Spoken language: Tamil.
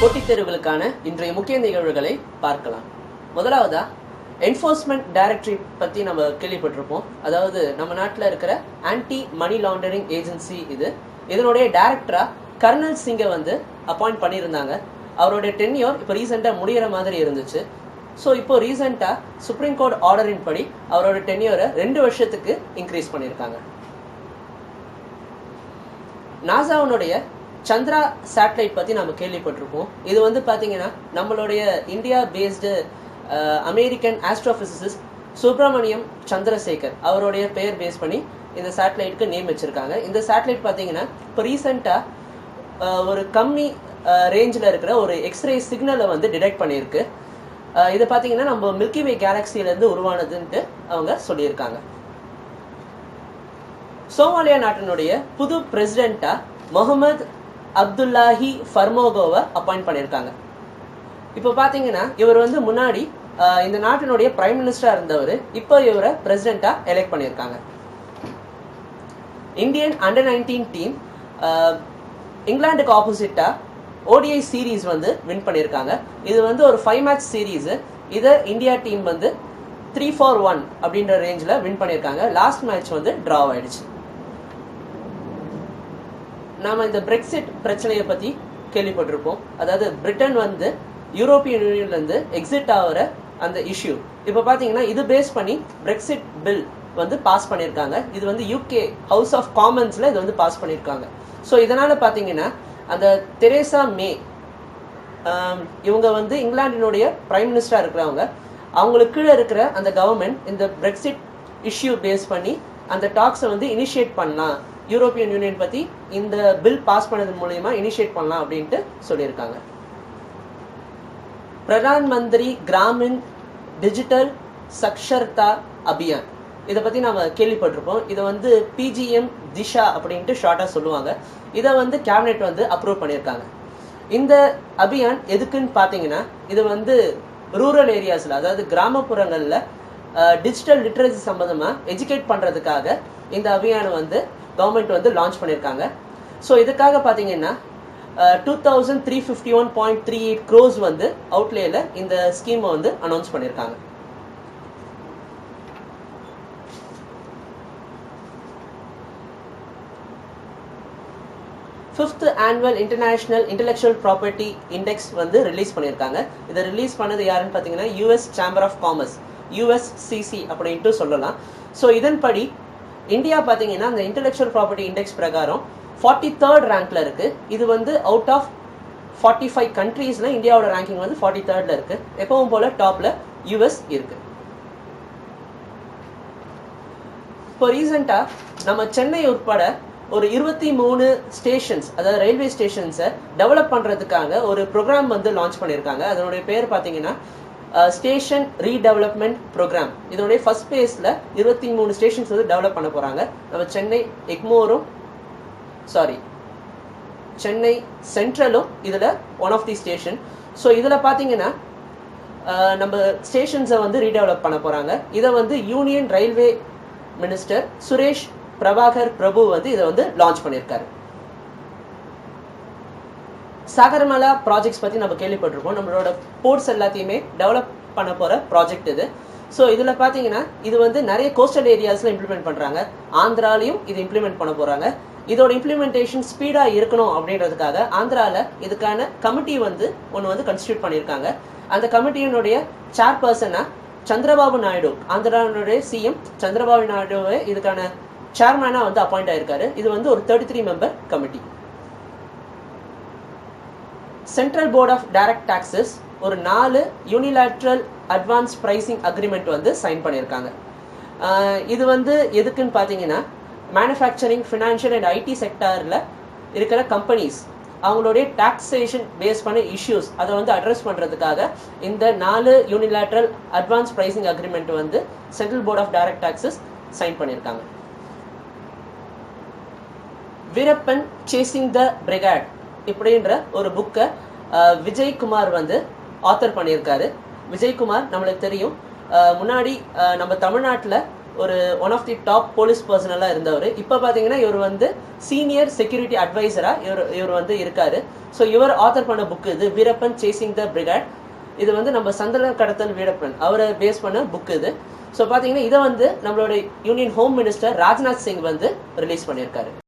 போட்டித் தேர்வுகளுக்கான இன்றைய முக்கிய நிகழ்வுகளை பார்க்கலாம். முதலாவதா என்ஃபோர்ஸ்மெண்ட் டைரக்டரேட் பற்றி நம்ம கேள்விப்பட்டிருப்போம். அதாவது நம்ம நாட்டில் இருக்கிற ஆன்டி மணி லாண்டரிங் ஏஜென்சி இதனுடைய டைரக்டராக கர்னல் சிங்கை அப்பாயிண்ட் பண்ணியிருந்தாங்க. அவருடைய டென்யூர் இப்போ ரீசெண்டாக முடிகிற மாதிரி இருந்துச்சு. ஸோ இப்போ ரீசெண்டாக சுப்ரீம் கோர்ட் ஆர்டரின் படி அவரோட டென்யூரை 2 வருஷத்துக்கு இன்க்ரீஸ் பண்ணியிருக்காங்க. நாசாவுடைய சந்திரா சேட்டலைட் பற்றி நம்ம கேள்விப்பட்டிருப்போம். இது பார்த்தீங்கன்னா நம்மளுடைய India based American astrophysicist Subramaniam Chandrasekhar அவருடைய பெயர் பேஸ் பண்ணி இந்த சேட்டலைட்டுக்கு நேம் வச்சுருக்காங்க. இந்த சேட்டலைட் பார்த்தீங்கன்னா இப்போ ரீசெண்டாக ஒரு கம்மி ரேஞ்சில் இருக்கிற ஒரு எக்ஸ்ரே சிக்னலை டிடெக்ட் பண்ணியிருக்கு. இது பார்த்தீங்கன்னா நம்ம மில்கி வே கேலக்சியிலேருந்து உருவானதுன்ட்டு அவங்க சொல்லியிருக்காங்க. சோமாலியா நாட்டினுடைய புது பிரசிடெண்ட்டாக முகமது அப்துல்லாஹி ஃபர்மோகோவை அப்பாயிண்ட் பண்ணியிருக்காங்க. இப்போ பார்த்தீங்கன்னா இவர் முன்னாடி இந்த நாட்டினுடைய பிரைம் மினிஸ்டராக இருந்தவர். இப்போ இவரை பிரசிடெண்ட்டாக எலெக்ட் பண்ணியிருக்காங்க. இந்தியன் அண்டர் 19 டீம் இங்கிலாந்துக்கு ஆப்போசிட்டாக ஓடிஐ சீரீஸ் வின் பண்ணியிருக்காங்க. இது ஒரு 5 மேட்ச் சீரீஸ். இதை இந்தியா டீம் 3-4-1 அப்படின்ற ரேஞ்சில் வின் பண்ணியிருக்காங்க. லாஸ்ட் மேட்ச் ட்ரா ஆயிடுச்சு. நாம் இந்த பிரெக்சிட் பிரச்சனையை பற்றி கேள்விப்பட்டிருப்போம். அதாவது பிரிட்டன் யூரோப்பியன் யூனியன்லேருந்து எக்ஸிட் ஆகிற அந்த இஷ்யூ இப்போ பார்த்தீங்கன்னா இது பேஸ் பண்ணி பிரெக்சிட் பில் பாஸ் பண்ணியிருக்காங்க. இது யூகே ஹவுஸ் ஆஃப் காமன்ஸில் இது பாஸ் பண்ணியிருக்காங்க. ஸோ இதனால் பார்த்தீங்கன்னா அந்த தெரேசா மே இவங்க இங்கிலாண்டினுடைய பிரைம் மினிஸ்டராக இருக்கிறவங்க அவங்களுக்கு கீழே இருக்கிற அந்த கவர்மெண்ட் இந்த பிரெக்சிட் இஷ்யூ பேஸ் பண்ணி அந்த டாக்ஸை இனிஷியேட் பண்ணலாம், யூரோப்பியன் யூனியன் பற்றி இந்த பில் பாஸ் பண்ணது மூலயமா இனிஷியேட் பண்ணலாம் அப்படின்ட்டு சொல்லியிருக்காங்க. பிரதான் மந்திரி கிராமின் டிஜிட்டல் சக்ஷர்தா அபியான் இதை பற்றி நாம் கேள்விப்பட்டிருப்போம். இதை பிஜிஎம் திஷா அப்படின்ட்டு ஷார்ட்டாக சொல்லுவாங்க. இதை கேபினெட் அப்ரூவ் பண்ணியிருக்காங்க. இந்த அபியான் எதுக்குன்னு பார்த்தீங்கன்னா இது ரூரல் ஏரியாஸில் அதாவது கிராமப்புறங்களில் டிஜிட்டல் லிட்ரஸி சம்மந்தமாக எஜுகேட் பண்ணுறதுக்காக இந்த அபியானை கவர்மெண்ட் லான்ச் பண்ணியிருக்காங்க. ஸோ இதுக்காக பார்த்தீங்கன்னா 2351.38 crores அவுட்லேயில் இந்த ஸ்கீமை அனௌன்ஸ் பண்ணியிருக்காங்க. Fifth annual international intellectual property index release பண்ணியிருக்காங்க. இதை ரிலீஸ் பண்ணது யாருன்னு பார்த்தீங்கன்னா யூஎஸ் சேம்பர் ஆஃப் காமர்ஸ், யூஎஸ்சிசி அப்படின்ட்டு சொல்லலாம். ஸோ இதன்படி இந்தியா பார்த்தீங்கன்னா அந்த இன்டெலெக்சுவல் ப்ராப்பர்ட்டி இண்டெக்ஸ் பிரகாரம் 43rd ரேங்க்ல இருக்கு. இது அவுட் ஆஃப் 45 கண்ட்ரீஸ்ல இந்தியாவோட ரேங்கிங் 43rd இருக்கு. எப்பவும் போல டாப்ல யூஎஸ் இருக்கு. இப்போ ரீசெண்டா நம்ம சென்னை உட்பட ஒரு 23 ஸ்டேஷன்ஸ் அதாவது ரயில்வே ஸ்டேஷன்ஸை டெவலப் பண்ணுறதுக்காக ஒரு ப்ரோக்ராம் லான்ச் பண்ணியிருக்காங்க. அதனுடைய பேர் பார்த்தீங்கன்னா ஸ்டேஷன் ரீடெவலப்மெண்ட் ப்ரோக்ராம். இதனுடைய ஃபர்ஸ்ட் ஃபேஸில் 23 ஸ்டேஷன்ஸ் டெவலப் பண்ண போகிறாங்க. நம்ம சென்னை சென்ட்ரலும் இதில் one of the station. So இதில் பார்த்தீங்கன்னா நம்ம ஸ்டேஷன்ஸை ரீடெவலப் பண்ண போகிறாங்க. இதை union railway minister Suresh Prabhakar Prabhu இதை லான்ச் பண்ணியிருக்காரு. சாகர்மாலா ப்ராஜெக்ட்ஸ் பற்றி நம்ம கேள்விப்பட்டிருக்கோம். நம்மளோட போர்ட்ஸ் எல்லாத்தையுமே டெவலப் பண்ண போகிற ப்ராஜெக்ட் இது. ஸோ இதில் பார்த்தீங்கன்னா இது நிறைய கோஸ்டல் ஏரியாஸில் இம்ப்ளிமெண்ட் பண்ணுறாங்க. ஆந்திராலையும் இது இம்ப்ளிமெண்ட் பண்ண போகிறாங்க. இதோட இம்ப்ளிமெண்டேஷன் ஸ்பீடாக இருக்கணும் அப்படின்றதுக்காக ஆந்திராவில் இதுக்கான கமிட்டி ஒன்று கன்ஸ்டியூட் பண்ணியிருக்காங்க. அந்த கமிட்டியினுடைய சேர்பர்சனாக சந்திரபாபு நாயுடு, ஆந்திராவுடைய சிஎம் சந்திரபாபு நாயுடுவை இதுக்கான சேர்மனாக அப்பாயிண்ட் ஆயிருக்காரு. இது ஒரு 33 member committee. Central board of direct taxes ஒரு 4 unilateral advance pricing agreement sign பண்ணியிருக்காங்க. இது எதுக்குன்னு பார்த்தீங்கன்னா மேனுஃபேக்சரிங், ஃபினான்ஷியல் அண்ட் ஐடி செக்டாரில் இருக்கிற கம்பெனிஸ் அவங்களுடைய டாக்ஸேஷன் பேஸ் பண்ண இஷ்யூஸ் அதை அட்ரஸ் பண்ணுறதுக்காக இந்த 4 unilateral advance pricing agreement central board of direct taxes sign பண்ணியிருக்காங்க. வீரப்பன் சேசிங் த பிரிகேட் இப்படின்ற ஒரு புக்கை விஜய்குமார் ஆத்தர் பண்ணியிருக்காரு. விஜய்குமார் நம்மளுக்கு தெரியும், முன்னாடி நம்ம தமிழ்நாட்டில் ஒரு one of the top police பர்சனலாக இருந்தவர். இப்போ பார்த்தீங்கன்னா இவர் வந்து சீனியர் செக்யூரிட்டி அட்வைசராக இவர் வந்து இருக்காரு. ஸோ இவர் ஆத்தர் பண்ண புக்கு இது வீரப்பன் சேசிங் த பிரிகேட். இது வந்து நம்ம சந்திர கடத்தல் வீரப்பன் அவரை பேஸ் பண்ண புக் இது. ஸோ பார்த்தீங்கன்னா இதை வந்து நம்மளோட union home minister Rajnath Singh வந்து ரிலீஸ் பண்ணியிருக்காரு.